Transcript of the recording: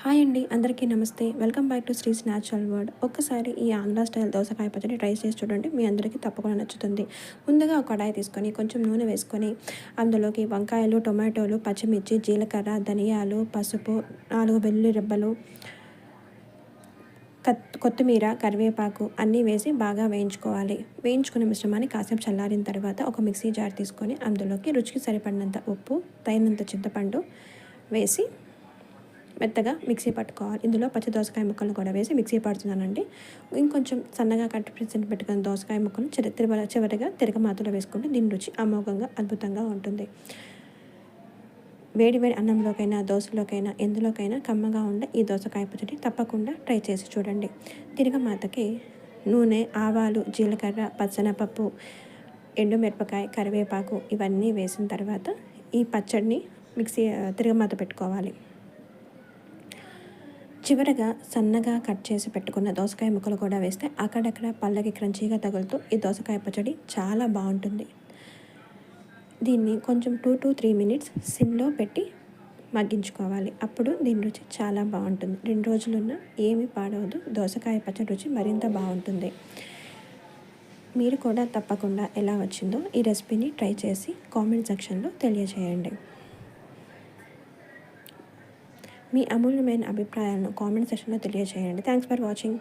Hi అండి, అందరికీ నమస్తే. Welcome back to శ్రీస్ natural world. ఒక్కసారి ఈ ఆంధ్ర స్టైల్ దోసకాయ పచ్చడి ట్రై చేసి చూడండి, మీ అందరికీ తప్పకుండా నచ్చుతుంది. ముందుగా ఒక కడాయి తీసుకొని కొంచెం నూనె వేసుకొని అందులోకి వంకాయలు, టొమాటోలు, పచ్చిమిర్చి, జీలకర్ర, ధనియాలు, పసుపు, 4 వెల్లుల్లి రెబ్బలు, కొత్తిమీర, కరివేపాకు అన్నీ వేసి బాగా వేయించుకోవాలి. వేయించుకున్న మిశ్రమాన్ని కాసేపు చల్లారిన తర్వాత ఒక మిక్సీ జార్ తీసుకొని అందులోకి రుచికి సరిపడినంత ఉప్పు, తగినంత చింతపండు వేసి మెత్తగా మిక్సీ పట్టుకోవాలి. ఇందులో పచ్చి దోసకాయ ముక్కలను కూడా వేసి మిక్సీ పడుతున్నానండి. ఇంకొంచెం సన్నగా కట్ చేసి పెట్టుకున్న దోసకాయ ముక్కలను చివరిగా తిరగమాతలో వేసుకుంటే దీని రుచి అమోఘంగా అద్భుతంగా ఉంటుంది. వేడి వేడి అన్నంలోకైనా, దోశలోకైనా, ఎందులోకైనా కమ్మగా ఉండే ఈ దోసకాయ పచ్చడి తప్పకుండా ట్రై చేసి చూడండి. తిరగమాతకి నూనె, ఆవాలు, జీలకర్ర, పచ్చనపప్పు, ఎండుమిరపకాయ, కరివేపాకు ఇవన్నీ వేసిన తర్వాత ఈ పచ్చడిని తిరగమాత పెట్టుకోవాలి. చివరగా సన్నగా కట్ చేసి పెట్టుకున్న దోసకాయ ముక్కలు కూడా వేస్తే అక్కడక్కడ పళ్ళకి క్రంచీగా తగులుతూ ఈ దోసకాయ పచ్చడి చాలా బాగుంటుంది. దీన్ని కొంచెం 2 to 3 మినిట్స్ సిమ్లో పెట్టి మగ్గించుకోవాలి. అప్పుడు దీని రుచి చాలా బాగుంటుంది. 2 రోజులున్నా ఏమీ పాడవదు. దోసకాయ పచ్చడి రుచి మరింత బాగుంటుంది. మీరు కూడా తప్పకుండా ఎలా వచ్చిందో ఈ రెసిపీని ట్రై చేసి కామెంట్ సెక్షన్లో తెలియజేయండి. మీ అమూల్యమైన అభిప్రాయాలను కామెంట్ సెక్షన్లో తెలియజేయండి. Thanks for watching.